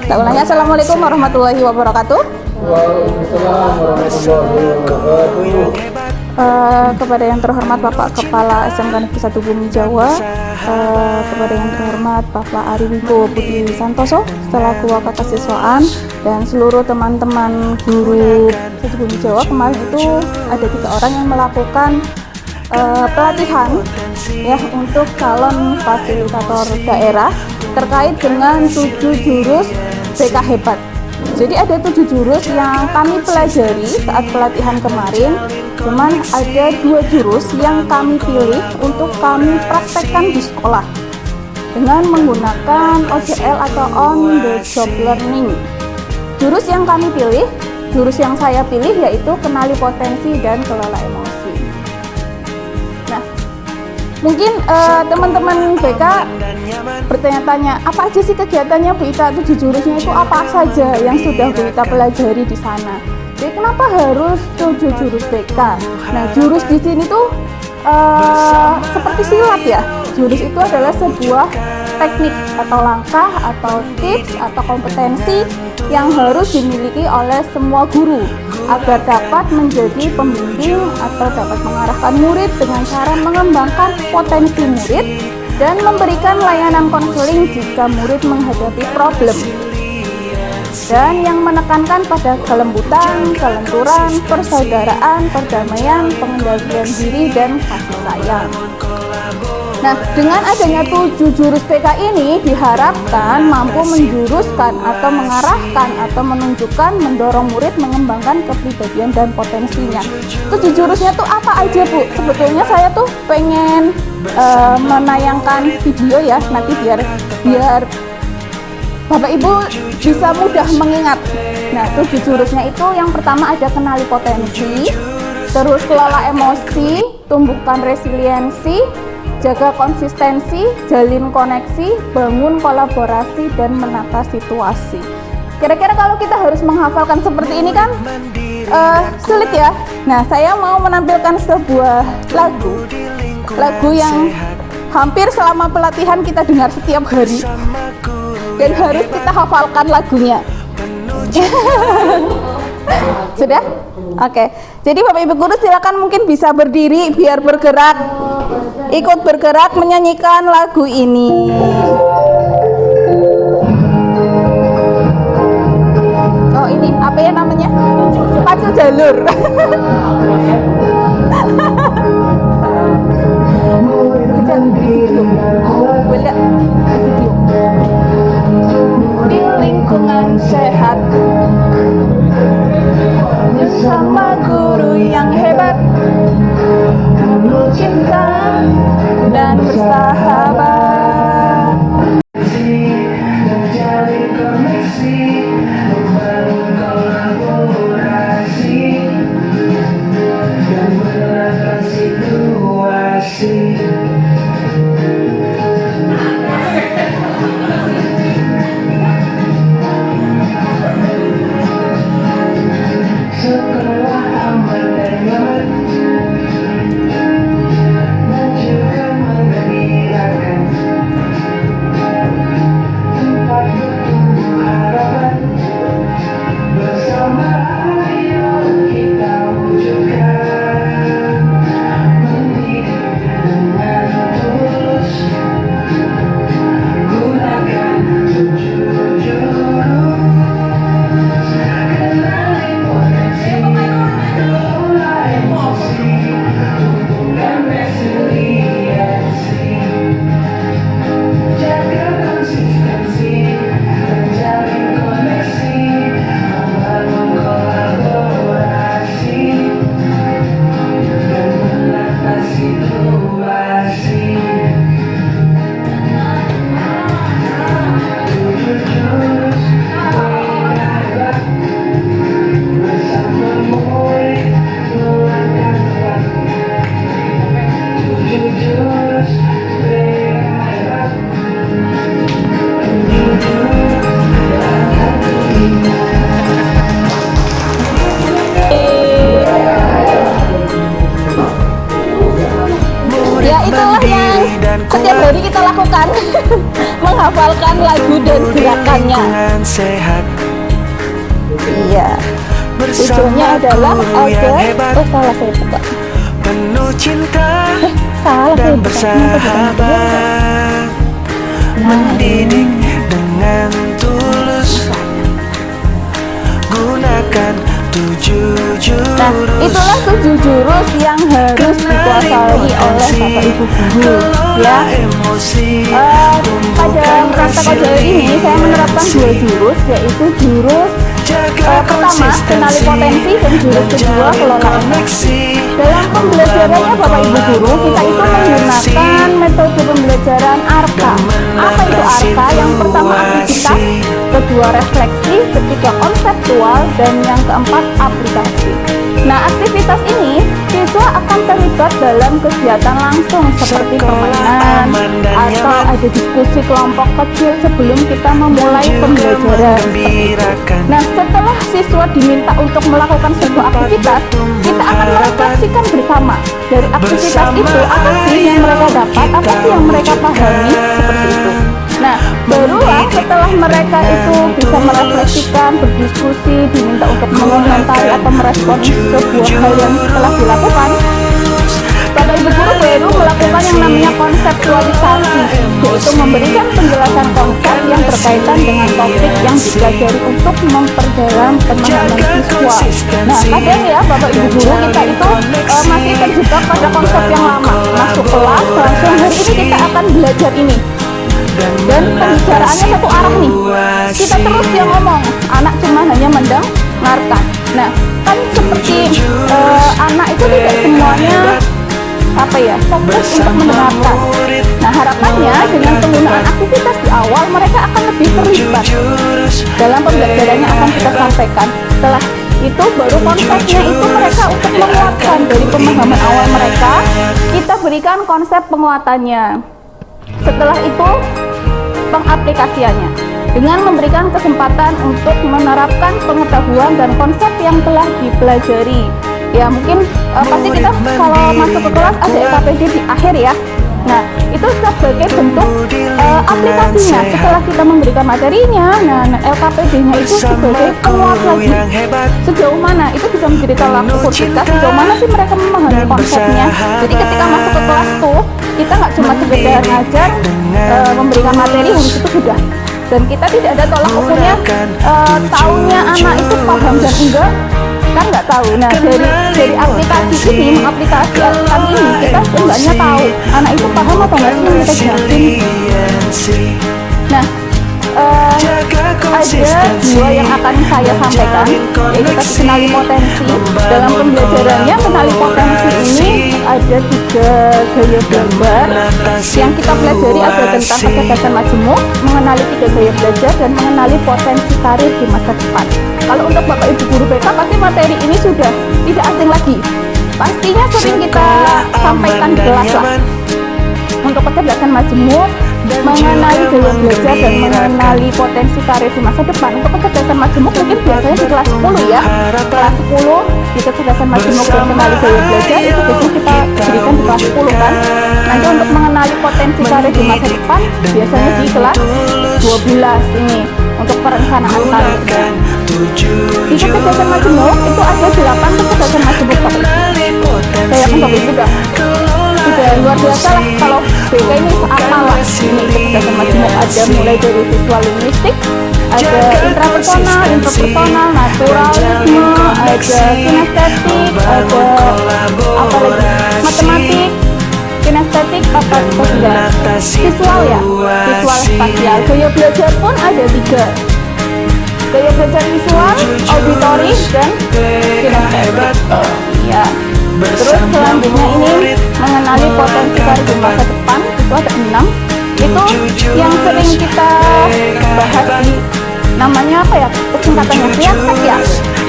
Kita ulangi. Assalamualaikum warahmatullahi wabarakatuh. Waalaikumsalam warahmatullahi wabarakatuh. Kepada yang terhormat Bapak Kepala SMK Negeri 1 Bumi Jawa, kepada yang terhormat Bapak Ari Wibowo Putri Santoso selaku Wakil Kesiswaan, dan seluruh teman-teman guru 1 Bumi Jawa. Kemarin itu ada 3 orang yang melakukan pelatihan ya untuk calon fasilitator daerah terkait dengan 7 jurus BK Hebat. Jadi ada 7 jurus yang kami pelajari saat pelatihan kemarin. Cuman ada 2 jurus yang kami pilih untuk kami praktekkan di sekolah dengan menggunakan OJL atau on the job learning. Jurus yang kami pilih, jurus yang saya pilih yaitu kenali potensi dan kelola emosi. Nah, mungkin teman-teman BK bertanya-tanya, apa aja sih kegiatannya Bu Ita? 7 jurusnya itu apa saja yang sudah Bu Ita pelajari di sana? Jadi kenapa harus 7 jurus BK? Nah, jurus di sini tuh seperti silat ya. Jurus itu adalah sebuah teknik atau langkah atau tips atau kompetensi yang harus dimiliki oleh semua guru agar dapat menjadi pembimbing atau dapat mengarahkan murid dengan cara mengembangkan potensi murid dan memberikan layanan konseling jika murid menghadapi problem. Dan yang menekankan pada kelembutan, kelenturan, persaudaraan, perdamaian, pengendalian diri, dan kasih sayang. Nah, dengan adanya 7 jurus BK ini diharapkan mampu menjuruskan atau mengarahkan atau menunjukkan, mendorong murid mengembangkan kepribadian dan potensinya. 7 jurusnya tuh apa aja Bu? Sebetulnya saya tuh pengen menayangkan video ya, nanti biar Bapak Ibu bisa mudah mengingat. Nah, 7 jurusnya itu yang pertama ada kenali potensi, terus kelola emosi, tumbuhkan resiliensi, jaga konsistensi, jalin koneksi, bangun kolaborasi, dan menata situasi. Kira-kira kalau kita harus menghafalkan seperti ini kan sulit ya. Nah, saya mau menampilkan sebuah lagu yang hampir selama pelatihan kita dengar setiap hari dan harus kita hafalkan lagunya. Sudah? Oke. Jadi Bapak Ibu guru silakan mungkin bisa berdiri biar bergerak, ikut bergerak menyanyikan lagu ini. Oh, ini apa ya namanya? Pacu jalur. Di lingkungan sehat bersama guru yang hebat, penuh cinta dan bersahabat. Menjadi koneksi, membangun kolaborasi dan menata situasi. Sekolah ibu dan gerakannya. Iya, tujuannya adalah agar salah saya buka. Penuh cinta Salah saya dan buka. bersahabat, mendidik dengan tulus, gunakan 7 jurus. Nah, itulah 7 jurus yang harus dikuasai oleh Bapak Ibu guru, ya. Pada praktek OJL ini saya menerapkan 2 jurus, yaitu jurus pertama kenali potensi dan jurus kedua kelola emosi. Dalam pembelajarannya Bapak Ibu guru, kita itu menggunakan metode pembelajaran ARKA. Apa itu ARKA? Yang pertama aktivitas, kedua refleksi, ketiga konseptual, dan yang keempat aplikasi. Nah, aktivitas ini siswa akan terlibat dalam kegiatan langsung seperti permainan atau ada diskusi kelompok kecil sebelum kita memulai pembelajaran. Nah, setelah siswa diminta untuk melakukan sebuah aktivitas, kita akan merefleksikan bersama dari aktivitas itu apa sih yang mereka dapat, apa sih yang mereka pahami, seperti itu. Nah, barulah setelah mereka itu bisa merefleksikan, berdiskusi, diminta untuk mengomentari atau merespon sebuah hal yang telah dilakukan, Bapak Ibu guru baru melakukan yang namanya konseptualisasi, yaitu memberikan penjelasan konsep yang berkaitan dengan topik yang dipelajari untuk memperdalam pemahaman siswa. Nah, kadang ya Bapak Ibu guru kita itu masih terjebak pada konsep yang lama. Masuk kelas langsung hari ini kita akan belajar ini. Dan pembicaraannya satu arah nih, kita terus yang ngomong, anak cuma hanya mendengarkan. Nah, kan seperti anak itu tidak semuanya fokus untuk mendengarkan. Nah, harapannya dengan penggunaan aktivitas di awal mereka akan lebih terlibat dalam pembelajarannya akan kita sampaikan. Setelah itu baru konsepnya itu mereka untuk menguatkan dari pemahaman awal mereka, kita berikan konsep penguatannya. Setelah itu pengaplikasiannya dengan memberikan kesempatan untuk menerapkan pengetahuan dan konsep yang telah dipelajari. Ya mungkin pasti kita kalau masuk ke kelas ada LKPD di akhir ya. Nah, itu sebagai bentuk aplikasinya. Setelah kita memberikan materinya, nah LKPD-nya itu sebagai penguat lagi. Sejauh mana itu bisa menjadi tolak ukur kita, sejauh mana sih mereka memahami konsepnya. Jadi ketika masuk ke kelas tuh kita nggak cuma sekedar ngajar, memberikan materi habis itu sudah. Dan kita tidak ada tolak ukurnya, taunya anak itu paham dan enggak, kan nggak tahu. Nah, dari aplikasi ini, mengaplikasikan ini, kita seenggaknya tahu anak itu paham atau enggak sih yang kita jelasin. Nah, ada 2 yang akan saya sampaikan, yaitu tadi kenali potensi. Dalam pembelajarannya kenali potensi ini ada 3 gaya belajar yang kita pelajari, ada tentang kecerdasan majemuk, mengenali 3 gaya belajar, dan mengenali potensi karir di masa depan. Kalau untuk Bapak Ibu guru BK pasti materi ini sudah tidak asing lagi, pastinya sering kita sampaikan di kelas lah. Untuk kecerdasan majemuk, mengenali gaya belajar dan mengenali potensi karir di masa depan. Untuk kecerdasan majemuk mungkin biasanya di kelas 10 ya, kelas 10 di kecerdasan majemuk dan mengenali gaya belajar itu biasanya kita berikan di kelas 10 kan. Nanti untuk mengenali potensi karir di masa depan biasanya di kelas 12 ini untuk perencanaan karir. Di kecerdasan majemuk itu ada 8 kecerdasan majemuk Bapak Ibu. Saya yakin Bapak Ibu sudah luar biasa lah kalau BK ini apalah. Ini kecerdasan majemuk ada mulai dari visual linguistik, ada intrapersonal, interpersonal, naturalisme, ada kinestetik, ada apa lagi, matematik, kinestetik, apa enggak, visual ya, visual spasial. Gaya belajar pun ada 3, gaya belajar visual, auditory, dan kinestetik. Iya. Terus selanjutnya ini mengenali potensi karir di masa depan, itu ada 6. Itu yang sering kita bahas di namanya apa ya, singkatannya riasek ya,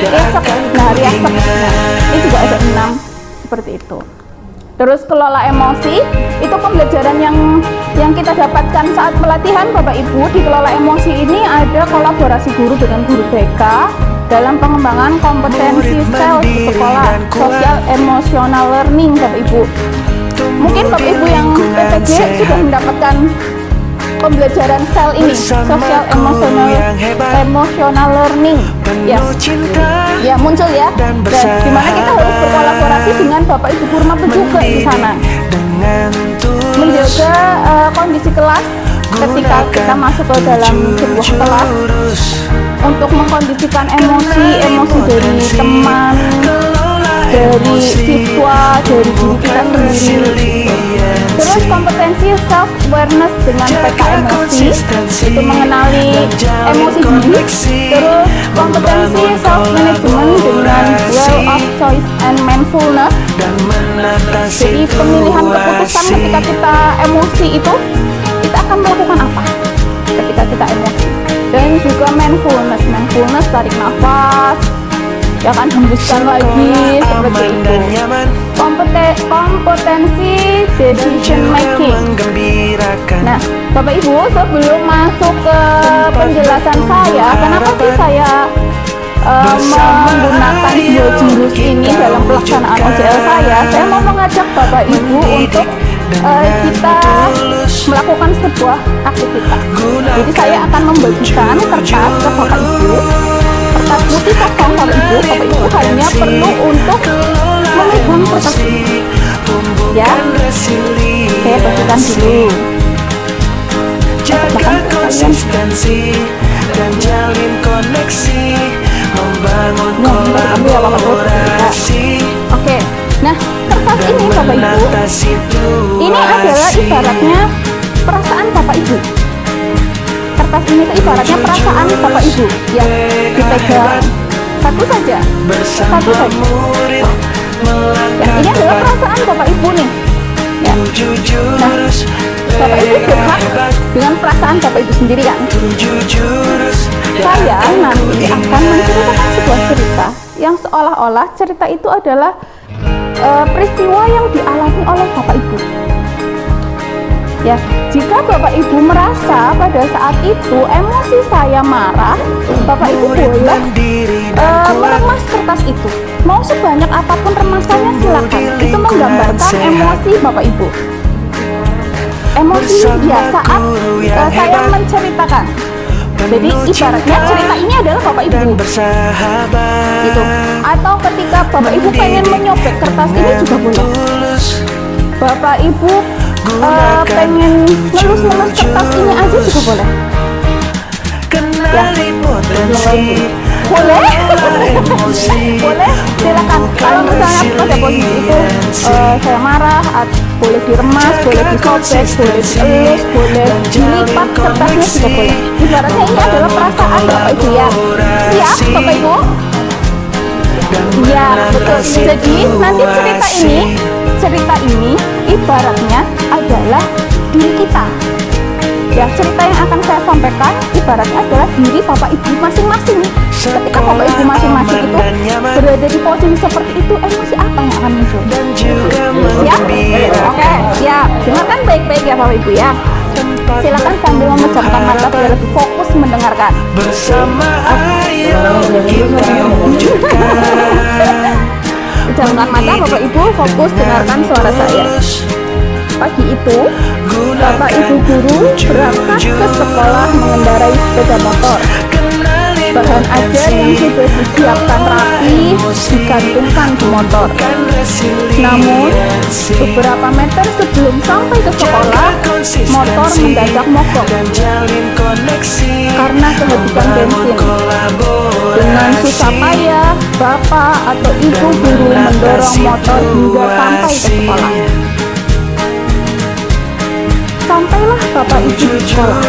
riasek. Nah, riasek. Nah, ini juga ada 6 seperti itu. Terus kelola emosi, itu pembelajaran yang kita dapatkan saat pelatihan Bapak Ibu. Di kelola emosi ini ada kolaborasi guru dengan guru BK dalam pengembangan kompetensi sel di sekolah, social emotional learning Bapak Ibu. Mungkin Bapak Ibu yang PPG sudah mendapatkan pembelajaran sel ini, social emotional learning, ya, penuh cinta ya muncul ya. Dan dimana kita harus berkolaborasi dengan Bapak Ibu guru maba juga di sana, dengan tulus menjaga kondisi kelas ketika kita masuk ke dalam sebuah kelas, untuk mengkondisikan emosi dari teman, dari siswa, dari diri kita sendiri. Terus kompetensi self awareness dengan peta emosi, itu mengenali emosi diri. Terus kompetensi self management dengan well of choice and mindfulness, jadi pemilihan keputusan ketika kita emosi itu, kita akan melakukan apa ketika kita emosi. Dan juga mindfulness, tarik nafas, ya kan, hembuskan lagi, seperti itu. Kompetensi decision making. Nah, Bapak Ibu, sebelum masuk ke penjelasan saya, kenapa sih saya menggunakan dua jurus ini dalam pelaksanaan OJL saya mau mengajak Bapak Ibu untuk kita melakukan sebuah aktivitas. Jadi saya akan membagikan kertas ke Bapak Ibu, kertas putih kosong. Bapak Ibu hanya perlu untuk memegang kertas ini, ya. Saya bagikan dulu. Jaga konsistensi dan jalin koneksi, membangun kolaborasi. Oke, nah kertas ini Bapak Ibu, ini adalah ibaratnya perasaan Bapak Ibu. Kertas ini itu ibaratnya perasaan Bapak Ibu yang dipegang satu saja. Dan ini adalah perasaan Bapak Ibu nih, ya. Nah, Bapak Ibu berhak dengan perasaan Bapak Ibu sendiri kan. Saya nanti akan menceritakan sebuah cerita yang seolah-olah cerita itu adalah peristiwa yang dialami oleh Bapak Ibu. Ya, jika Bapak Ibu merasa pada saat itu emosi saya marah, Bapak Ibu boleh meremas kertas itu. Mau sebanyak apapun remasannya silakan. Itu menggambarkan emosi Bapak Ibu. Emosi ya saat saya menceritakan. Jadi ibaratnya cerita ini adalah Bapak Ibu. Gitu. Atau ketika Bapak Ibu pengen menyobek kertas ini juga boleh. Bapak Ibu pengen ngelus-ngelus kertas ini aja juga boleh. Ya, boleh, boleh, silakan. Kalau misalnya pada posisi itu saya marah, boleh diremas, boleh disobek, boleh dielus, boleh dilipat kertasnya juga boleh. Ibaratnya ini adalah perasaan Bapak Ibu ya. Siap Bapak Ibu? Ya betul. Jadi nanti cerita ini ibaratnya adalah diri kita. Ya, cerita yang akan saya sampaikan ibaratnya adalah diri Bapak Ibu masing-masing. Ketika Bapak Ibu masing-masing itu berada di posisi seperti itu, emosi apa yang akan muncul? Siap? Oke, siap. Dengarkan baik-baik ya Bapak Ibu ya. Silakan sambil memejamkan mata biar lebih fokus mendengarkan. Bersama ayo kita wujudkan. Pejamkan mata Bapak Ibu, fokus dengarkan suara saya. Pagi itu, Bapak Ibu guru berangkat ke sekolah mengendarai sepeda motor. Bahan ajar yang sudah disiapkan rapi digantungkan di motor. Namun, beberapa meter sebelum sampai ke sekolah, motor mendadak mogok karena kehabisan bensin. Dengan susah payah, Bapak atau Ibu guru mendorong motor hingga sampai ke sekolah. Sampailah Bapak Ibu di sekolah.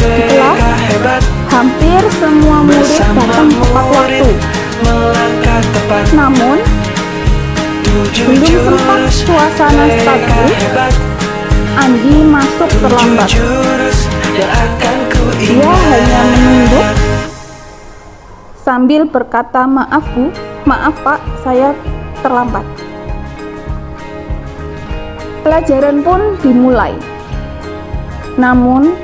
Di kelas, hampir semua murid datang tepat waktu. Namun, belum sempat suasana stabil, Andi masuk terlambat. Dia hanya menunduk sambil berkata, "Maaf Bu, maaf Pak, saya terlambat." Pelajaran pun dimulai. Namun,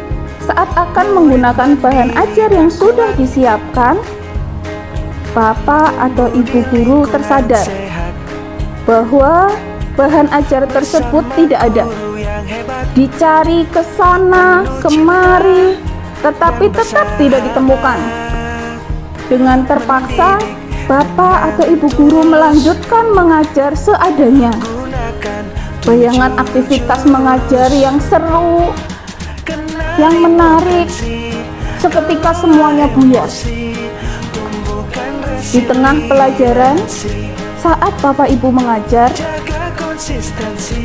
saat akan menggunakan bahan ajar yang sudah disiapkan, Bapak atau Ibu guru tersadar bahwa bahan ajar tersebut tidak ada. Dicari ke sana kemari, tetapi tetap tidak ditemukan. Dengan terpaksa, bapak atau ibu guru melanjutkan mengajar seadanya. Bayangan aktivitas mengajar yang seru, yang menarik, seketika semuanya buyar. Di tengah pelajaran, saat bapak ibu mengajar,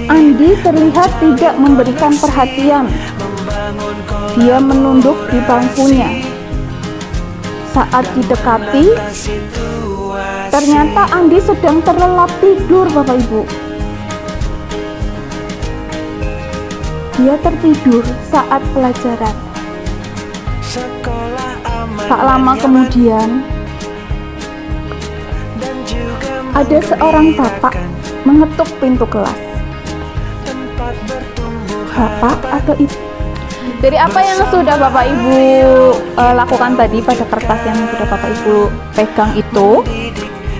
Andi terlihat tidak memberikan perhatian. Dia menunduk di bangkunya. Saat didekati, ternyata Andi sedang terlelap tidur, bapak ibu. Dia tertidur saat pelajaran. Tak lama kemudian, ada seorang bapak mengetuk pintu kelas. Bapak atau ibu? Dari apa yang sudah bapak ibu lakukan tadi pada kertas yang sudah bapak ibu pegang itu,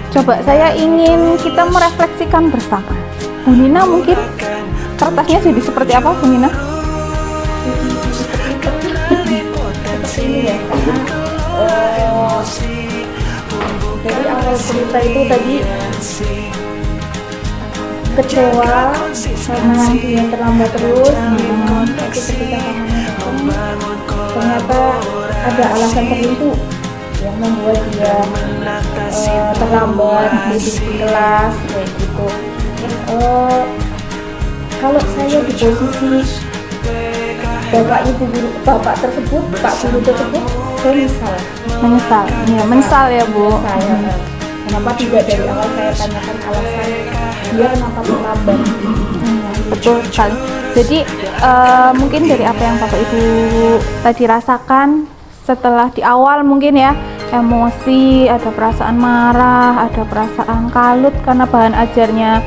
coba saya ingin kita merefleksikan bersama. Bu Nina, mungkin kertasnya jadi seperti apa, Bu Nina? Dari awal cerita itu tadi kecewa karena dia terlambat terus, tapi ketika kamarnya datang ternyata ada alasan tertentu yang membuat dia terlambat duduk di kelas kayak gitu. Kalau saya di posisi bapak tersebut, Pak Guru tersebut, saya menyesal ya Bu. Kenapa tidak dari awal saya tanyakan alasan dia kenapa terlambat. Betul sekali. Jadi mungkin dari apa yang bapak ibu tadi rasakan setelah di awal mungkin ya, emosi, ada perasaan marah, ada perasaan kalut karena bahan ajarnya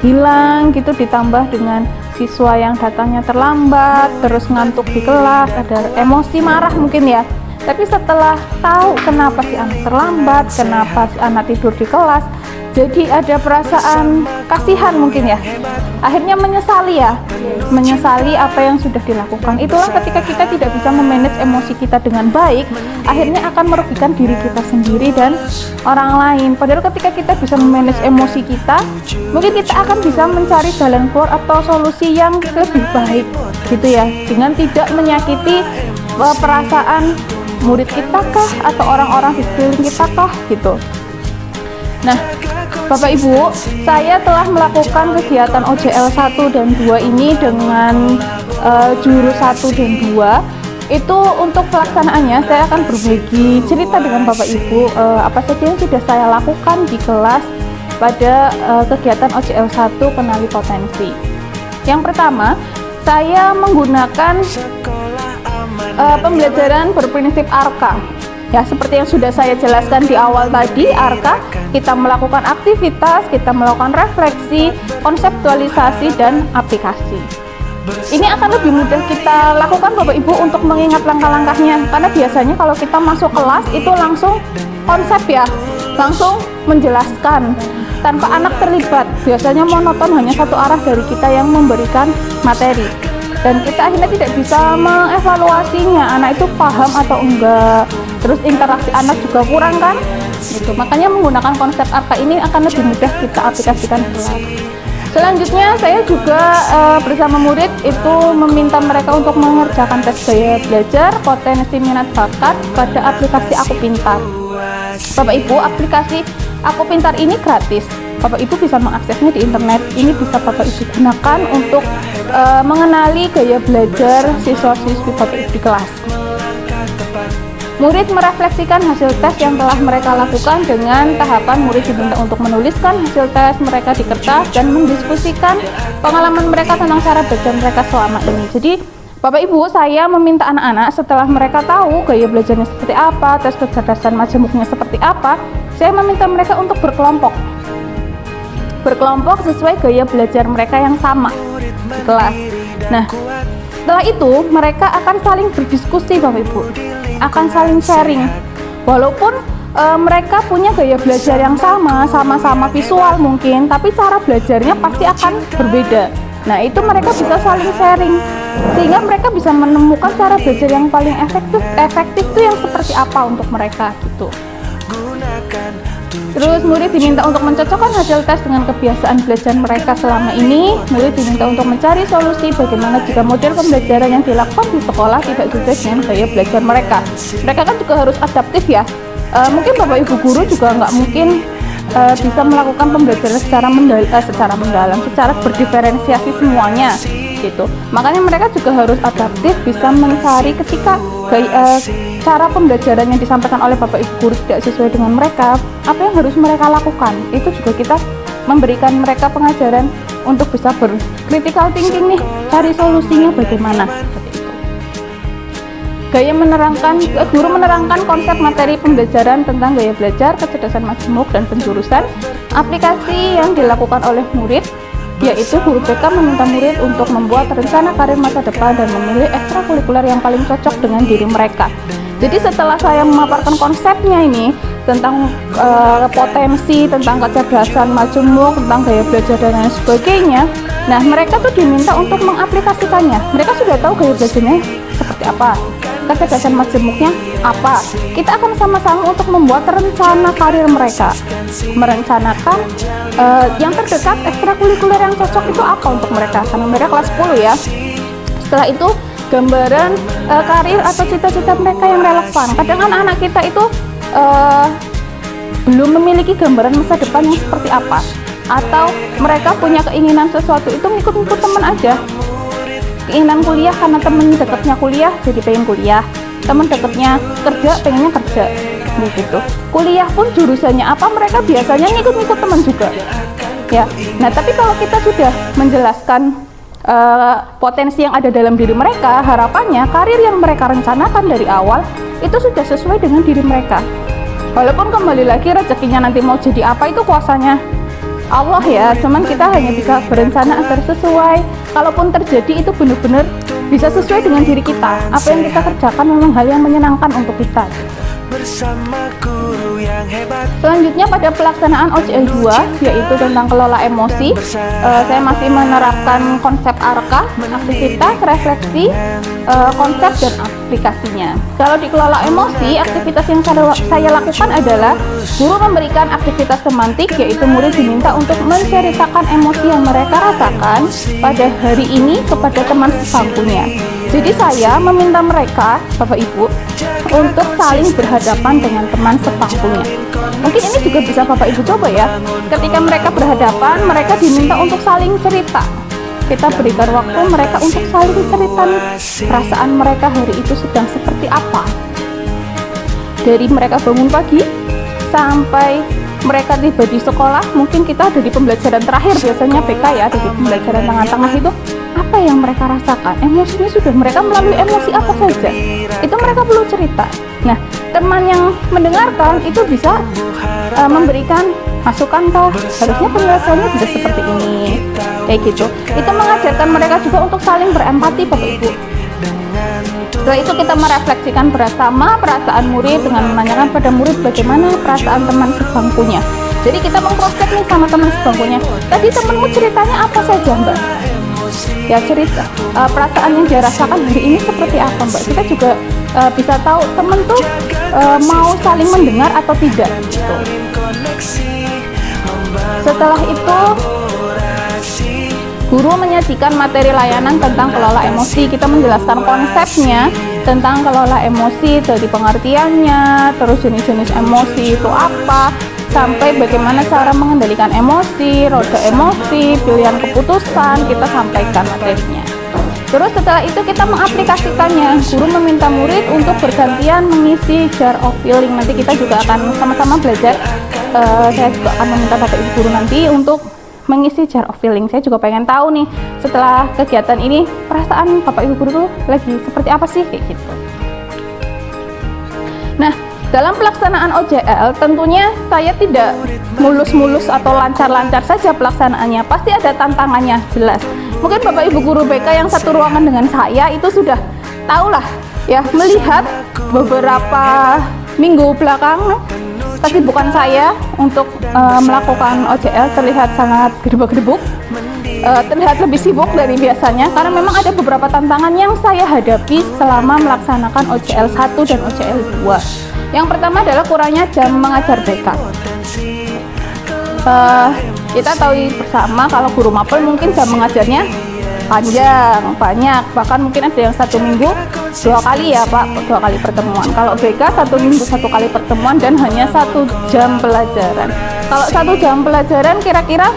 hilang gitu, ditambah dengan siswa yang datangnya terlambat, terus ngantuk di kelas, ada emosi marah mungkin ya. Tapi setelah tahu kenapa si anak terlambat, kenapa si anak tidur di kelas, jadi ada perasaan kasihan mungkin ya. Akhirnya menyesali ya, menyesali apa yang sudah dilakukan. Itulah ketika kita tidak bisa memanage emosi kita dengan baik, akhirnya akan merugikan diri kita sendiri dan orang lain. Padahal ketika kita bisa memanage emosi kita, mungkin kita akan bisa mencari jalan keluar atau solusi yang lebih baik gitu ya, dengan tidak menyakiti perasaan murid kita kah atau orang-orang di sekeliling kita kah gitu. Nah, Bapak Ibu, saya telah melakukan kegiatan OJL 1 dan 2 ini dengan jurus 1 dan 2. Itu untuk pelaksanaannya saya akan berbagi cerita dengan Bapak Ibu apa saja yang sudah saya lakukan di kelas pada kegiatan OJL 1 kenali potensi. Yang pertama, saya menggunakan pembelajaran berprinsip ARKA. Ya, seperti yang sudah saya jelaskan di awal tadi, ARKA, kita melakukan aktivitas, kita melakukan refleksi, konseptualisasi, dan aplikasi. Ini akan lebih mudah kita lakukan Bapak Ibu untuk mengingat langkah-langkahnya, karena biasanya kalau kita masuk kelas itu langsung konsep ya, langsung menjelaskan tanpa anak terlibat. Biasanya monoton, hanya satu arah dari kita yang memberikan materi. Dan kita akhirnya tidak bisa mengevaluasinya, anak itu paham atau enggak, terus interaksi anak juga kurang kan gitu. Makanya menggunakan konsep ARKA ini akan lebih mudah kita aplikasikan di kelas. Selanjutnya saya juga bersama murid itu meminta mereka untuk mengerjakan tes gaya belajar, potensi minat bakat pada aplikasi Aku Pintar. Bapak Ibu, aplikasi Aku Pintar ini gratis. Bapak Ibu bisa mengaksesnya di internet. Ini bisa Bapak Ibu gunakan untuk mengenali gaya belajar siswa-siswi Bapak Ibu di kelas. Murid merefleksikan hasil tes yang telah mereka lakukan dengan tahapan murid diminta untuk menuliskan hasil tes mereka di kertas dan mendiskusikan pengalaman mereka tentang cara belajar mereka selama ini. Jadi Bapak Ibu, saya meminta anak-anak setelah mereka tahu gaya belajarnya seperti apa, tes kecerdasan majemuknya seperti apa, saya meminta mereka untuk berkelompok sesuai gaya belajar mereka yang sama di kelas. Nah, setelah itu mereka akan saling berdiskusi Bapak Ibu, akan saling sharing. Walaupun mereka punya gaya belajar yang sama-sama visual mungkin, tapi cara belajarnya pasti akan berbeda Nah, itu mereka bisa saling sharing sehingga mereka bisa menemukan cara belajar yang paling efektif itu yang seperti apa untuk mereka gitu. Terus murid diminta untuk mencocokkan hasil tes dengan kebiasaan belajar mereka selama ini. Murid diminta untuk mencari solusi bagaimana jika model pembelajaran yang dilakukan di sekolah tidak sesuai dengan gaya belajar mereka. Mereka kan juga harus adaptif ya. Mungkin Bapak Ibu guru juga nggak mungkin bisa melakukan pembelajaran secara mendalam, secara berdiferensiasi semuanya gitu. Makanya mereka juga harus adaptif, bisa mencari ketika cara pembelajaran yang disampaikan oleh Bapak Ibu guru tidak sesuai dengan mereka, apa yang harus mereka lakukan. Itu juga kita memberikan mereka pengajaran untuk bisa bercritical thinking nih, cari solusinya bagaimana. Guru menerangkan konsep materi pembelajaran tentang gaya belajar, kecerdasan majemuk, dan penjurusan. Aplikasi yang dilakukan oleh murid, yaitu guru BK meminta murid untuk membuat rencana karir masa depan dan memilih ekstrakurikuler yang paling cocok dengan diri mereka. Jadi setelah saya memaparkan konsepnya ini tentang potensi, tentang kecerdasan majemuk, tentang gaya belajar dan lain sebagainya, nah mereka tuh diminta untuk mengaplikasikannya. Mereka sudah tahu gaya belajarnya seperti apa, kecerdasan majemuknya apa. Kita akan sama-sama untuk membuat rencana karir mereka, merencanakan yang terdekat ekstrakurikuler yang cocok itu apa untuk mereka, karena mereka kelas 10 ya. Setelah itu gambaran karir atau cita-cita mereka yang relevan. Kadang anak-anak kita itu belum memiliki gambaran masa depan yang seperti apa, atau mereka punya keinginan sesuatu itu ngikut-ngikut teman aja. Keinginan kuliah karena temen dekatnya kuliah jadi pengen kuliah, temen dekatnya kerja pengennya kerja gitu. Kuliah pun jurusannya apa mereka biasanya ngikut-ngikut teman juga ya. Nah tapi kalau kita sudah menjelaskan potensi yang ada dalam diri mereka, harapannya karir yang mereka rencanakan dari awal itu sudah sesuai dengan diri mereka. Walaupun kembali lagi rezekinya nanti mau jadi apa itu kuasanya Allah ya, cuman kita hanya bisa berencana agar sesuai. Kalaupun terjadi itu benar-benar bisa sesuai dengan diri kita. Apa yang kita kerjakan memang hal yang menyenangkan untuk kita. Selanjutnya pada pelaksanaan OJL 2 yaitu tentang kelola emosi, saya masih menerapkan konsep ARKA, aktivitas, refleksi, konsep dan aplikasinya. Kalau di kelola emosi, aktivitas yang saya lakukan adalah guru memberikan aktivitas semantik, yaitu murid diminta untuk menceritakan emosi yang mereka rasakan pada hari ini kepada teman sebangkunya. Jadi saya meminta mereka, Bapak Ibu, untuk saling berhadapan dengan teman sebangkunya. Mungkin ini juga bisa Bapak Ibu coba ya. Ketika mereka berhadapan, mereka diminta untuk saling cerita. Kita berikan waktu mereka untuk saling cerita nih, perasaan mereka hari itu sedang seperti apa. Dari mereka bangun pagi sampai mereka tiba di sekolah, mungkin kita ada di pembelajaran terakhir, biasanya BK ya, ada di pembelajaran tengah-tengah itu, apa yang mereka rasakan, emosinya sudah mereka melalui emosi apa saja, itu mereka perlu cerita. Nah, teman yang mendengarkan itu bisa memberikan masukan, harusnya penjelasannya bisa seperti ini, kayak gitu. Itu mengajarkan mereka juga untuk saling berempati, Bapak Ibu. Setelah itu kita merefleksikan bersama perasaan murid dengan menanyakan pada murid bagaimana perasaan teman sebangkunya. Jadi kita mengcross-check nih sama teman sebangkunya. Tadi temanmu ceritanya apa saja, Mbak? Ya cerita perasaan yang dia rasakan hari ini seperti apa, Mbak. Kita juga bisa tahu teman tuh mau saling mendengar atau tidak gitu. Setelah itu guru menyajikan materi layanan tentang kelola emosi. Kita menjelaskan konsepnya tentang kelola emosi, dari pengertiannya, terus jenis-jenis emosi itu apa, sampai bagaimana cara mengendalikan emosi, roda emosi, pilihan keputusan, kita sampaikan materinya. Terus setelah itu kita mengaplikasikannya. Guru meminta murid untuk bergantian mengisi jar of feeling. Nanti kita juga akan sama-sama belajar. Saya juga akan meminta Bapak Ibu guru nanti untuk mengisi jar of feeling. Saya juga pengen tahu nih setelah kegiatan ini perasaan Bapak Ibu guru tuh lagi seperti apa sih, kayak gitu. Nah, dalam pelaksanaan OJL tentunya saya tidak mulus-mulus atau lancar-lancar saja pelaksanaannya, pasti ada tantangannya, jelas. Mungkin Bapak Ibu guru BK yang satu ruangan dengan saya itu sudah tahulah ya, melihat beberapa minggu belakang kesibukan saya untuk melakukan OJL terlihat sangat gedebuk-gedebuk. terlihat lebih sibuk dari biasanya karena memang ada beberapa tantangan yang saya hadapi selama melaksanakan OJL 1 dan OJL 2. Yang pertama adalah kurangnya jam mengajar BK. Kita tahu bersama kalau guru mapel mungkin jam mengajarnya panjang, banyak, bahkan mungkin ada yang 1 minggu 2 kali ya Pak, 2 kali pertemuan. Kalau BK 1 minggu 1 kali pertemuan dan hanya 1 jam pelajaran. Kalau 1 jam pelajaran kira-kira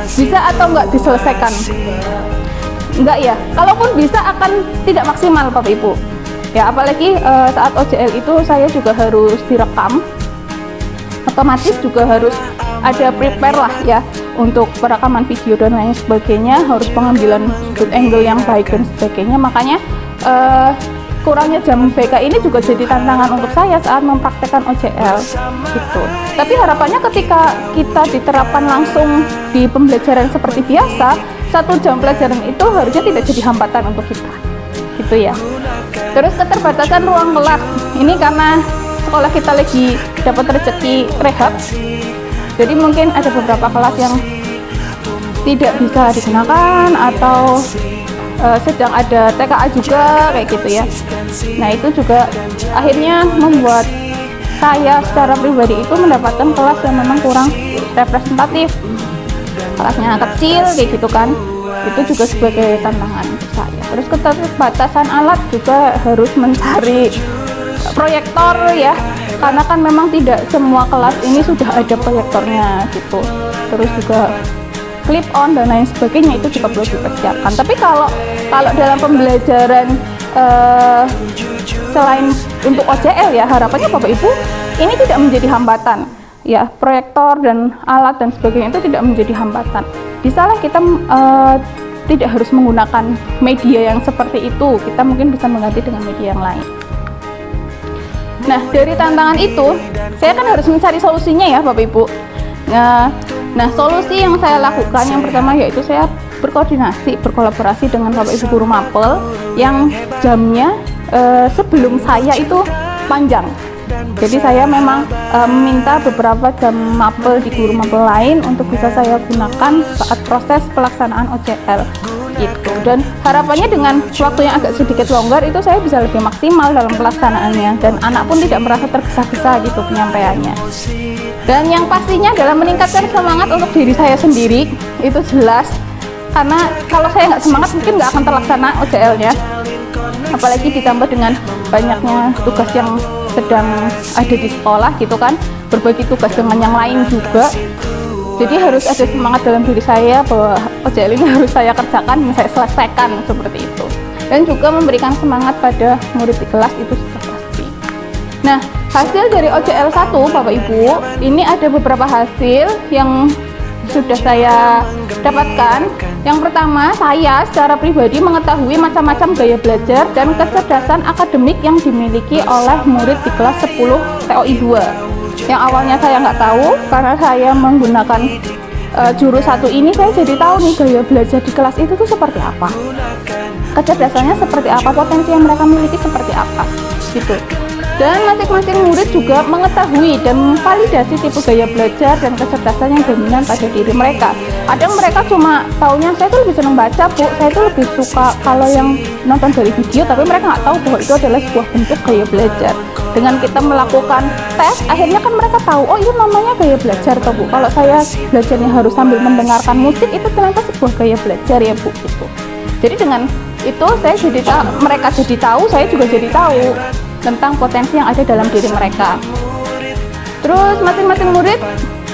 bisa atau enggak diselesaikan? Enggak ya, kalaupun bisa akan tidak maksimal Bapak Ibu ya, apalagi saat OJL itu saya juga harus direkam, otomatis juga harus ada prepare lah ya untuk perekaman video dan lain sebagainya, harus pengambilan sudut angle yang baik dan sebagainya. Makanya kurangnya jam BK ini juga jadi tantangan untuk saya saat mempraktekkan OJL gitu. Tapi harapannya ketika kita diterapkan langsung di pembelajaran seperti biasa, 1 jam pelajaran itu harusnya tidak jadi hambatan untuk kita gitu ya. Terus keterbatasan ruang kelas ini karena sekolah kita lagi dapat rezeki rehab, jadi mungkin ada beberapa kelas yang tidak bisa digunakan atau sedang ada TKA juga kayak gitu ya. Nah itu juga akhirnya membuat saya secara pribadi itu mendapatkan kelas yang memang kurang representatif, kelasnya kecil kayak gitu kan. Itu juga sebagai tantangan untuk saya. Terus keterbatasan alat juga harus mencari proyektor ya, karena kan memang tidak semua kelas ini sudah ada proyektornya gitu. Terus juga clip on dan lain sebagainya itu juga perlu dipersiapkan. Tapi kalau dalam pembelajaran selain untuk OJL ya, harapannya Bapak Ibu ini tidak menjadi hambatan ya, proyektor dan alat dan sebagainya itu tidak menjadi hambatan. Bisalah kita tidak harus menggunakan media yang seperti itu, kita mungkin bisa mengganti dengan media yang lain. Nah dari tantangan itu saya kan harus mencari solusinya ya Bapak Ibu. Nah solusi yang saya lakukan yang pertama yaitu saya berkolaborasi dengan Bapak Ibu guru mapel yang jamnya sebelum saya itu panjang. Jadi saya memang meminta beberapa jam mapel di guru mapel lain untuk bisa saya gunakan saat proses pelaksanaan OJL gitu. Dan harapannya dengan waktu yang agak sedikit longgar itu saya bisa lebih maksimal dalam pelaksanaannya dan anak pun tidak merasa tergesa-gesa gitu penyampaiannya. Dan yang pastinya adalah meningkatkan semangat untuk diri saya sendiri, itu jelas, karena kalau saya nggak semangat mungkin nggak akan terlaksana OJL-nya, apalagi ditambah dengan banyaknya tugas yang sedang ada di sekolah gitu kan, berbagi tugas dengan yang lain juga. Jadi harus ada semangat dalam diri saya bahwa OJL ini harus saya kerjakan, saya selesaikan seperti itu. Dan juga memberikan semangat pada murid di kelas itu sudah pasti. Nah, hasil dari OJL 1 Bapak Ibu, ini ada beberapa hasil yang sudah saya dapatkan. Yang pertama, saya secara pribadi mengetahui macam-macam gaya belajar dan kecerdasan akademik yang dimiliki oleh murid di kelas 10 TOI 2. Yang awalnya saya nggak tahu, karena saya menggunakan jurus 1 ini, saya jadi tahu nih gaya belajar di kelas itu tuh seperti apa, kecerdasannya seperti apa, potensi yang mereka miliki seperti apa gitu. Dan masing-masing murid juga mengetahui dan memvalidasi tipe gaya belajar dan kecerdasan yang dominan pada diri mereka. Kadang mereka cuma taunya, saya tuh lebih senang baca Bu, saya tuh lebih suka kalau yang nonton dari video, tapi mereka nggak tahu bahwa itu adalah sebuah bentuk gaya belajar. Dengan kita melakukan tes, akhirnya kan mereka tahu, oh itu namanya gaya belajar toh Bu. Kalau saya belajarnya harus sambil mendengarkan musik, itu ternyata sebuah gaya belajar ya Bu gitu. Jadi dengan itu saya jadi tahu, mereka jadi tahu, saya juga jadi tahu tentang potensi yang ada dalam diri mereka. Terus masing-masing murid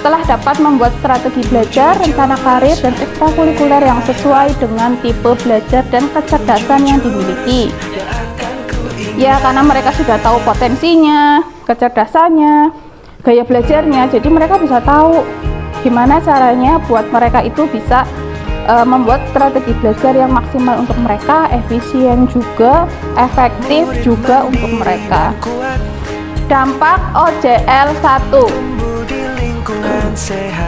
telah dapat membuat strategi belajar, rencana karir, dan ekstrakurikuler yang sesuai dengan tipe belajar dan kecerdasan yang dimiliki. Ya, karena mereka sudah tahu potensinya, kecerdasannya, gaya belajarnya, jadi mereka bisa tahu gimana caranya buat mereka itu bisa membuat strategi belajar yang maksimal untuk mereka, efisien juga, efektif juga untuk mereka. Dampak OJL 1.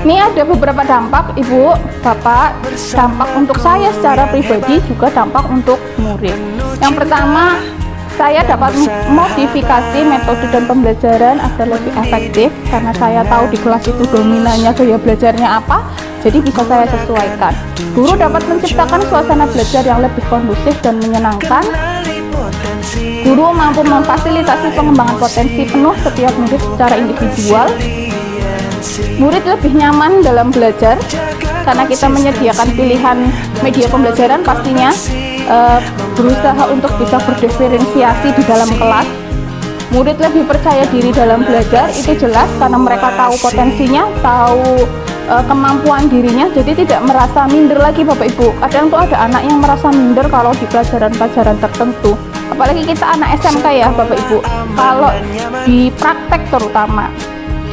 Ini ada beberapa dampak Ibu, Bapak, dampak untuk saya secara pribadi juga dampak untuk murid. Yang pertama, Saya dapat modifikasi metode dan pembelajaran agar lebih efektif karena saya tahu di kelas itu dominannya gaya belajarnya apa, jadi bisa saya sesuaikan. Guru dapat menciptakan suasana belajar yang lebih kondusif dan menyenangkan. Guru mampu memfasilitasi pengembangan potensi penuh setiap murid secara individual. Murid lebih nyaman dalam belajar karena kita menyediakan pilihan media pembelajaran, pastinya berusaha untuk bisa berdiferensiasi di dalam kelas. Murid lebih percaya diri dalam belajar, itu jelas karena mereka tahu potensinya, tahu kemampuan dirinya, jadi tidak merasa minder lagi Bapak Ibu. Kadang tuh ada anak yang merasa minder kalau di pelajaran-pelajaran tertentu, apalagi kita anak SMK ya Bapak Ibu, kalau di praktek terutama,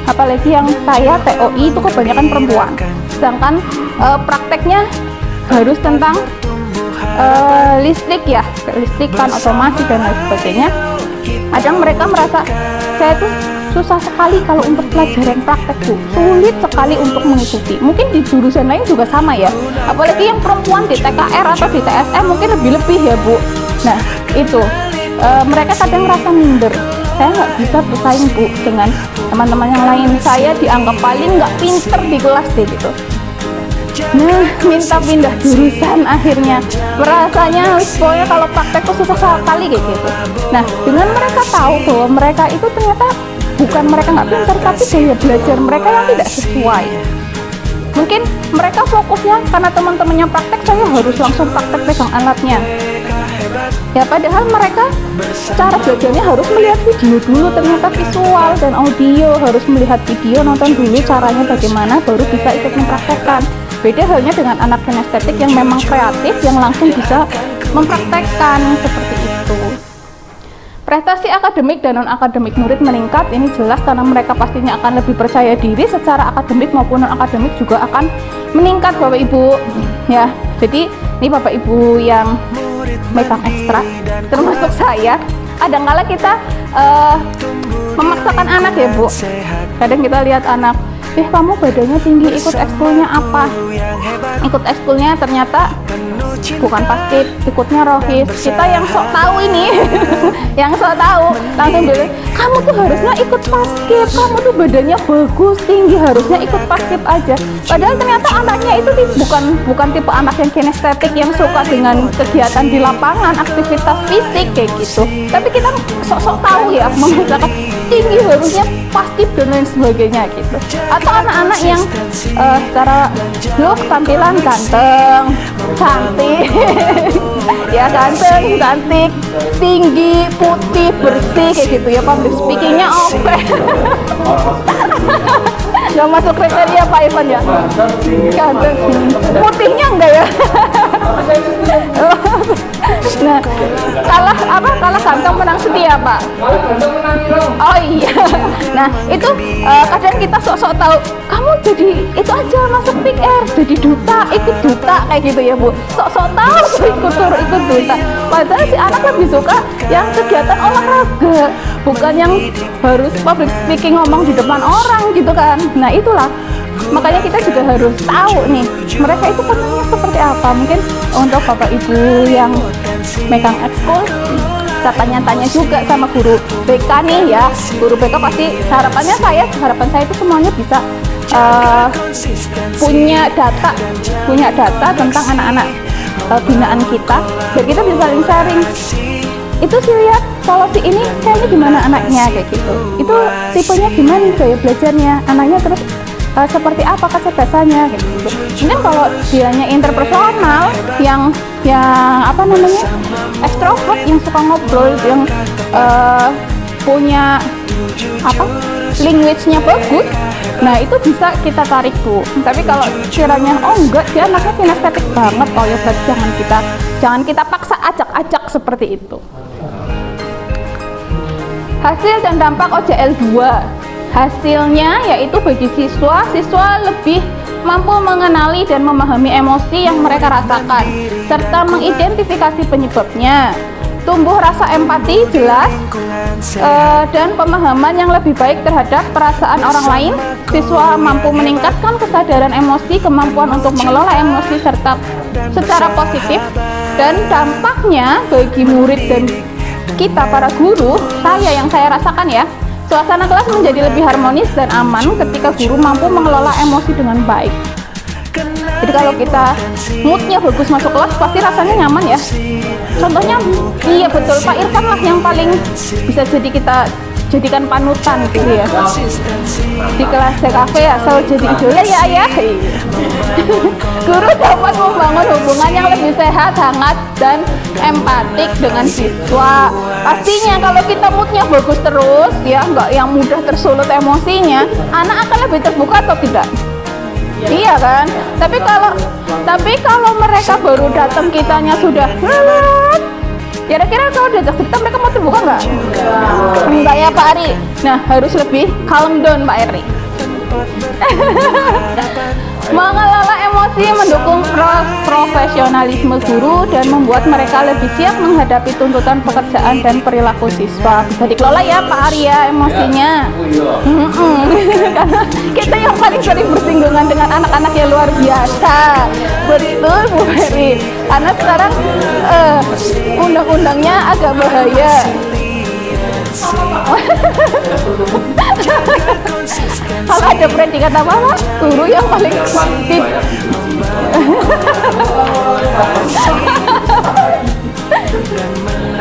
apalagi yang saya TOI itu kebanyakan perempuan, sedangkan prakteknya harus tentang listrik ya, listrikan, otomasi dan lain sebagainya. Kadang mereka merasa saya tuh susah sekali kalau untuk pelajaran praktek Bu, sulit sekali untuk mengikuti. Mungkin di jurusan lain juga sama ya, apalagi yang perempuan di TKR atau di TSM mungkin lebih ya Bu. Nah itu mereka kadang merasa minder, saya nggak bisa bersaing Bu dengan teman-teman yang lain, saya dianggap paling nggak pinter di kelas deh gitu. Nah, minta pindah jurusan akhirnya. Rasanya pokoknya kalau praktek tuh susah sekali kayak gitu. Nah, dengan mereka tahu bahwa mereka itu ternyata bukan mereka nggak pintar, tapi gaya belajar mereka yang tidak sesuai. Mungkin mereka fokusnya karena teman-temannya praktek, saya harus langsung praktek pegang alatnya. Ya padahal mereka cara belajarnya harus melihat video dulu, ternyata visual dan audio, harus melihat video, nonton dulu caranya bagaimana, baru bisa ikut mempraktekkan. Beda halnya dengan anak kinestetik yang memang kreatif, yang langsung bisa mempraktekkan seperti itu. Prestasi akademik dan non-akademik murid meningkat, ini jelas karena mereka pastinya akan lebih percaya diri, secara akademik maupun non-akademik juga akan meningkat Bapak Ibu. Ya, jadi ini Bapak Ibu yang megang ekstra, termasuk saya, kadang-kala kita memaksakan anak ya Bu. Kadang kita lihat anak, kamu badannya tinggi, ikut ekskulnya apa? Ikut ekskulnya ternyata bukan paskib, ikutnya rohis. Kita yang sok tahu ini yang sok tahu langsung bilang, kamu tuh harusnya ikut paskib, kamu tuh badannya bagus, tinggi, harusnya ikut paskib aja. Padahal ternyata anaknya itu bukan tipe anak yang kinestetik, yang suka dengan kegiatan di lapangan, aktivitas fisik kayak gitu. Tapi kita sok-sok tahu ya, memaksakan tinggi harusnya paskib dan lain sebagainya gitu. Atau anak-anak yang secara look tampilan ganteng, cantik ya, ganteng, cantik, tinggi, putih, bersih kayak gitu ya, public speakingnya oke. Nggak masuk kriteria Pak Ivan ya, ganteng, putihnya enggak ya. Nah, kalah ganteng menang setia Pak. Oh iya. Nah itu kadang kita sok-sok tahu, kamu jadi itu aja, masuk Big Air, jadi duta, ikut duta kayak gitu ya Bu. Sok-sok tahu ikut duta. Padahal si anak lebih suka yang kegiatan olahraga, bukan yang harus public speaking, ngomong di depan orang gitu kan. Nah itulah, makanya kita juga harus tahu nih mereka itu pesannya seperti apa. Mungkin untuk Bapak Ibu yang megang ekskul, saya tanya-tanya juga sama guru BK nih ya. Guru BK pasti harapan saya itu semuanya bisa punya data tentang anak-anak binaan kita, biar kita bisa saling sharing. Itu sih lihat, kalau si ini kayaknya gimana anaknya kayak gitu, itu tipenya gimana gaya belajarnya anaknya, terus seperti apa kecerdasannya kayak gitu. Mungkin kalau dianya interpersonal, yang apa namanya, ekstrovert, yang suka ngobrol, yang punya apa, language-nya bagus, nah itu bisa kita tarik Bu. Tapi kalau kiranya oh enggak, dia anaknya kinestetik banget, oh ya berarti jangan kita paksa acak-acak seperti itu. Hasil dan dampak OJL 2. Hasilnya yaitu bagi siswa lebih mampu mengenali dan memahami emosi yang mereka rasakan serta mengidentifikasi penyebabnya. Tumbuh rasa empati jelas, dan pemahaman yang lebih baik terhadap perasaan orang lain. Siswa mampu meningkatkan kesadaran emosi, kemampuan untuk mengelola emosi serta secara positif, dan dampaknya bagi murid dan kita para guru, yang saya rasakan ya, suasana kelas menjadi lebih harmonis dan aman ketika guru mampu mengelola emosi dengan baik. Jadi kalau kita moodnya bagus masuk kelas, pasti rasanya nyaman ya. Contohnya, iya betul, Pak Irfan lah yang paling bisa jadi kita jadikan panutan gitu ya. Di kelas CKV ya selalu jadi idola ya ayah. Guru dapat membangun hubungan yang lebih sehat, hangat, dan empatik dengan siswa. Pastinya kalau kita moodnya bagus terus ya, nggak yang mudah tersulut emosinya, anak akan lebih terbuka atau tidak? Iya kan? Tapi kalau mereka baru datang kitanya sudah kira-kira kalau diajak cerita mereka mau terbuka nggak? Enggak ya Pak Ari. Nah, harus lebih calm down Pak Ari. Mengelola emosi, mendukung profesionalisme guru, dan membuat mereka lebih siap menghadapi tuntutan pekerjaan dan perilaku siswa. Bisa dikelola ya Pak Ari ya emosinya. Karena kita yang paling sering bersinggungan dengan anak-anak yang luar biasa. Betul Bu Heri. Karena sekarang undang-undangnya agak bahaya. Kalau ada predikat apa-apa, guru yang paling aktif.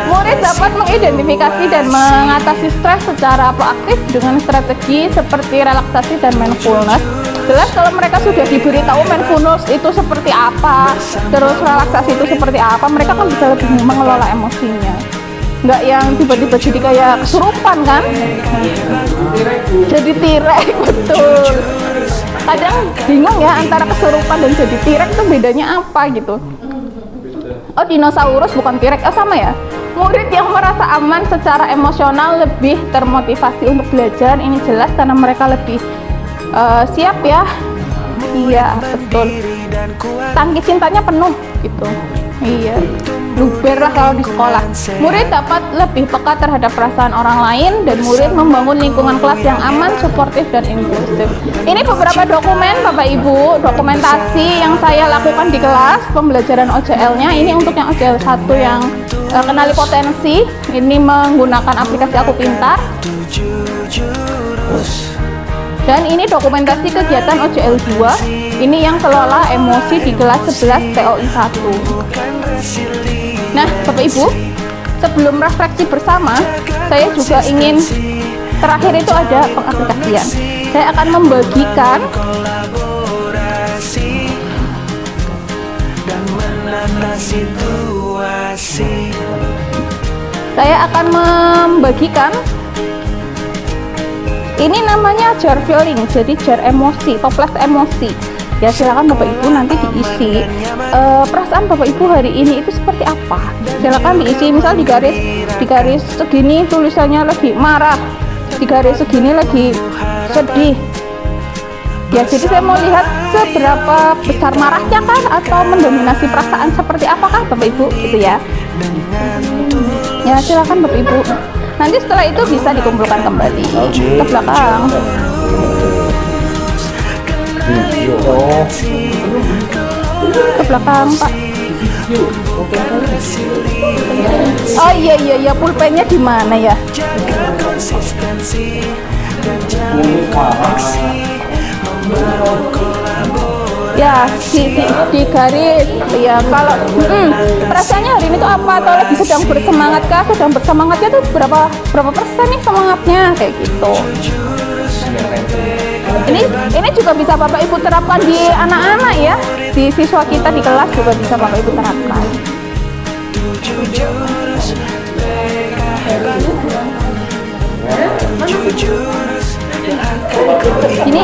Murid dapat mengidentifikasi dan mengatasi stres secara proaktif dengan strategi seperti relaksasi dan mindfulness. Jelas kalau mereka sudah diberitahu mindfulness itu seperti apa, terus relaksasi itu seperti apa, mereka kan bisa lebih mengelola emosinya. Nggak yang tiba-tiba jadi kayak kesurupan kan, jadi tirek. Betul, kadang bingung ya antara kesurupan dan jadi tirek itu bedanya apa gitu. Oh, dinosaurus bukan tirek, sama ya. Murid yang merasa aman secara emosional lebih termotivasi untuk belajar, ini jelas karena mereka lebih siap ya. Iya betul, tangki cintanya penuh gitu. Iya, luber lah kalau di sekolah. Murid dapat lebih peka terhadap perasaan orang lain, dan murid membangun lingkungan kelas yang aman, suportif, dan inklusif. Ini beberapa dokumen Bapak Ibu, dokumentasi yang saya lakukan di kelas pembelajaran OJL-nya. Ini untuk yang OJL 1 yang kenali potensi, ini menggunakan aplikasi Aku Pintar. Dan ini dokumentasi kegiatan OJL 2. Ini yang kelola emosi di kelas 11 TOI 1. Nah, Bapak Ibu, sebelum refleksi bersama, saya juga ingin terakhir itu ada pengaplikasian. Saya akan membagikan ini namanya jar feeling, jadi jar emosi, toples emosi. Ya silakan Bapak Ibu nanti diisi perasaan Bapak Ibu hari ini itu seperti apa. Silakan diisi, misal di garis segini tulisannya lagi marah, di garis segini lagi sedih. Ya jadi saya mau lihat seberapa besar marahnya kan, atau mendominasi perasaan seperti apakah Bapak Ibu gitu ya. Ya silakan Bapak Ibu. Nanti setelah itu bisa dikumpulkan kembali ke belakang. Ke belakang Pak. Oh iya, pulpennya di mana ya? Ya di garis ya. Kalau perasaannya hari ini tuh apa, atau lagi sedang bersemangat kah? Sedang bersemangatnya tuh berapa persen nih semangatnya, kayak gitu. Ini juga bisa Bapak Ibu terapkan di anak-anak ya, di siswa kita di kelas juga bisa Bapak Ibu terapkan. Ini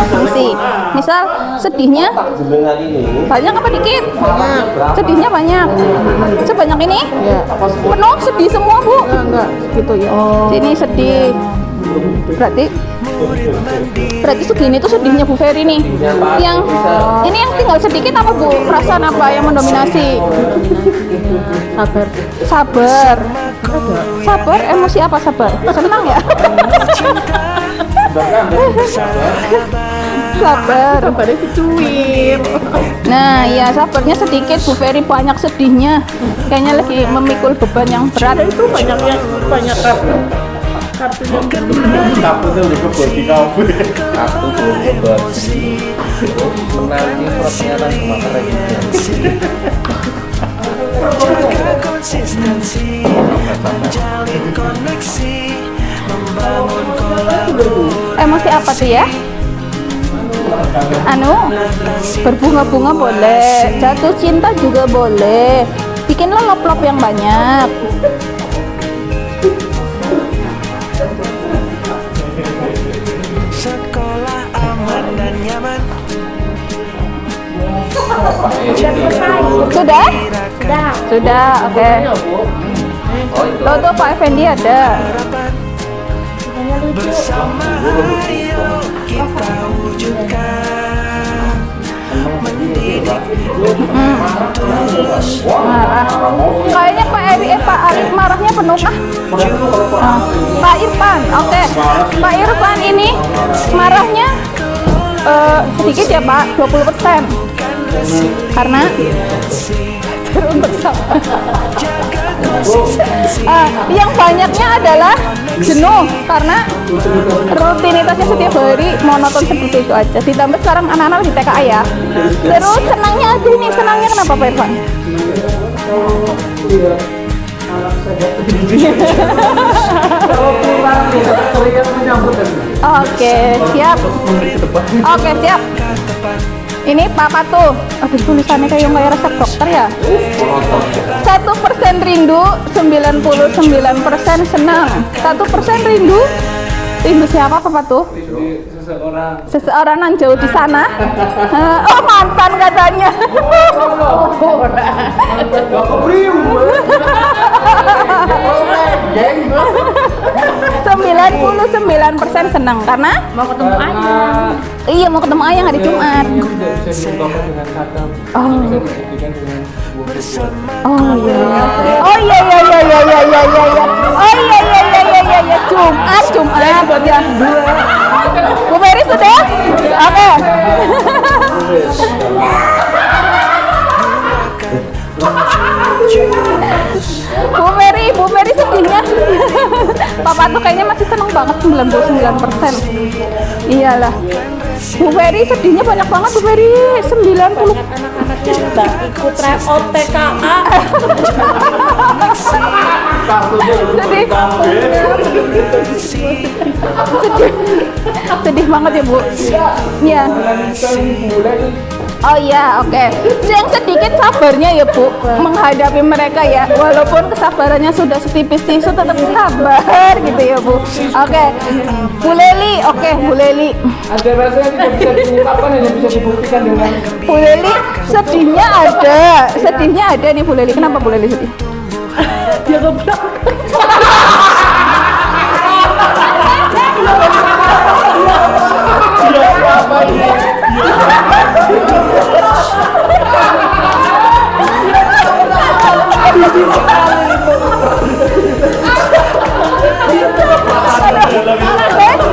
fungsi, misal sedihnya banyak apa dikit? Sedihnya banyak. Sebanyak ini? Penuh sedih semua Bu? Enggak, gitu ya. Ini sedih. Berarti segini tuh sedihnya Bu Ferry nih. Yang ini yang tinggal sedikit apa Bu? Perasaan apa yang mendominasi? Sabar, emosi apa sabar? Senang ya? sabar. Sabarnya dicuit. Nah, ya sabarnya sedikit, Bu Ferry banyak sedihnya. Kayaknya lagi memikul beban yang berat. Itu banyak kartunya Takutnya udah kebot di kamu. Aku belum obat. Menangi pertanyaan kemana lagi? Jaga konsistensi, menjalin koneksi, membangun kolaborasi. Emosi apa tuh ya? Anu, berbunga-bunga boleh, jatuh cinta juga boleh. Bikinlah lop-lop yang banyak. Sekolah aman dan nyaman. Sudah? Sudah, oke. Oh itu. Tuh tuh Pak Effendi ada. Bersama Ayo kita wujudkan. Mendidik Marah. Kayaknya Pak Arif marahnya penuh kah? Pak Irfan, oke. Pak Irfan ini marahnya sedikit ya Pak, 20%. Karena untuk sabar. Yang banyaknya adalah jenuh karena rutinitasnya setiap hari monoton seperti itu aja. Ditambah sekarang anak-anak di TKA ya. Terus senangnya aja nih, senangnya kenapa Pak Irfan? Oke, siap. Oke, siap. Ini Pak Patuh. Aduh, tulisannya kayak resep dokter ya. 1% rindu, 99% senang. 1% rindu. Rindu siapa Pak Patuh? Seseorang yang jauh di sana. Oh, mantan katanya. 99% senang karena Mau ketemu ayam. iya mau ketemu ayang hari Jumat. Oh iya. Oh iya iya iya iya iya iya iya. Oh iya iya iya iya iya iya Jumat ya. Bu Ferry sudah? Oke. Bu Ferry sedihnya. Papa tuh kayaknya masih seneng banget 99%. Iyalah. Bu Ferry sedihnya banyak banget Bu Ferry 90. Anak-anaknya nggak ikut tryout TKA. Sedih banget ya Bu. Iya. Oh iya, oke. Yang sedikit sabarnya ya Bu menghadapi mereka ya. Walaupun kesabarannya sudah setipis tisu tetap sabar gitu ya Bu. Oke. Bu Leli, oke Bu Leli. Ada rasanya tidak bisa diungkapkan, hanya bisa dibuktikan dengan Bu Leli sedihnya ada nih Bu Leli. Kenapa Bu Leli sedih? Dia goblok.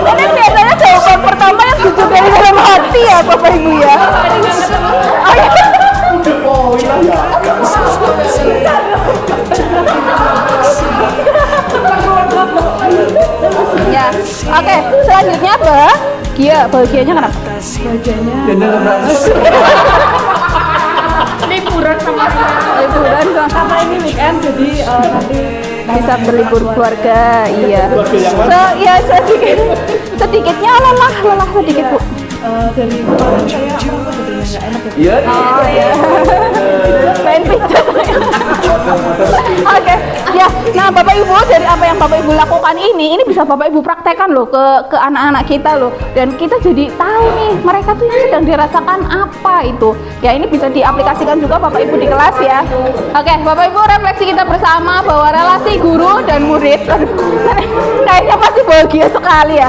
Ini biasanya jawaban pertama yang jujur dari dalam hati ya Bapak Ibu ya. Oh, iya. Ya, oke. Selanjutnya bahagia. Bahagianya kenapa? Liburan sama Liburan karena ini weekend jadi nanti bisa berlibur keluarga, iya. Ya sedikitnya lelah sedikit Bu. dari kemarin saya merasa badannya nggak enak ya. Iya. Oh ya. Main pijat. Oke, ya. Nah, Bapak Ibu dari apa yang Bapak Ibu lakukan ini bisa Bapak Ibu praktekkan loh ke anak-anak kita loh. Dan kita jadi tahu nih mereka tuh yang sedang dirasakan apa itu. Ya ini bisa diaplikasikan juga Bapak Ibu di kelas ya. Oke, Bapak Ibu refleksi kita bersama bahwa relasi guru dan murid kayaknya pasti bahagia nostalgia sekali ya.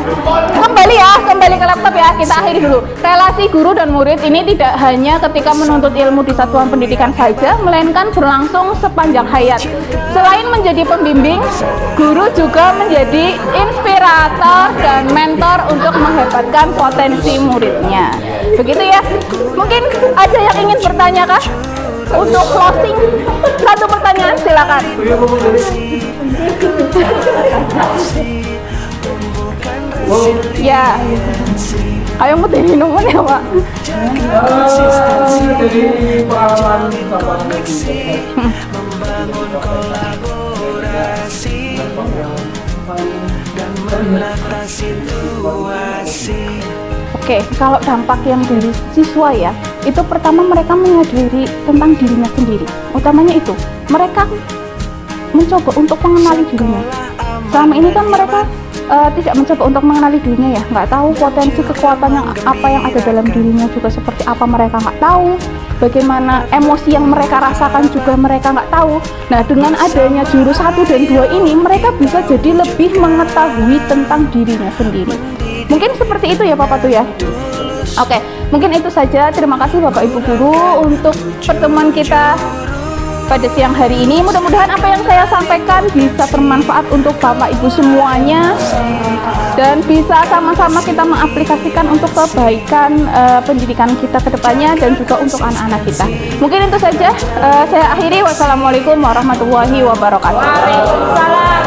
Kembali ke laptop ya. Kita akhiri dulu. Relasi guru dan murid ini tidak hanya ketika menuntut ilmu di satuan pendidikan saja, melainkan berlangsung sepanjang hayat. Selain menjadi pembimbing, guru juga menjadi inspirator dan mentor untuk menghebatkan potensi muridnya. Begitu ya. Mungkin ada yang ingin bertanya kah? Untuk closing, satu pertanyaan silakan. Ya, kayak mau diminum ya Pak? Jadi pengalaman sama membangun kolaborasi dan menata situasi. Oke, kalau dampak yang dari siswa ya, itu pertama mereka menyadari tentang dirinya sendiri. Utamanya itu, mereka mencoba untuk mengenali dirinya. Selama ini kan mereka tidak mencoba untuk mengenali dirinya ya, nggak tahu potensi kekuatan yang apa yang ada dalam dirinya juga seperti apa mereka nggak tahu. Bagaimana emosi yang mereka rasakan juga mereka nggak tahu. Nah, dengan adanya jurus 1 dan 2 ini, mereka bisa jadi lebih mengetahui tentang dirinya sendiri. Mungkin seperti itu ya Bapak tuh ya. Oke, mungkin itu saja. Terima kasih Bapak Ibu Guru untuk pertemuan kita pada siang hari ini. Mudah-mudahan apa yang saya sampaikan bisa bermanfaat untuk Bapak Ibu semuanya dan bisa sama-sama kita mengaplikasikan untuk kebaikan pendidikan kita ke depannya dan juga untuk anak-anak kita. Mungkin itu saja. Saya akhiri. Wassalamualaikum warahmatullahi wabarakatuh. Waalaikumsalam.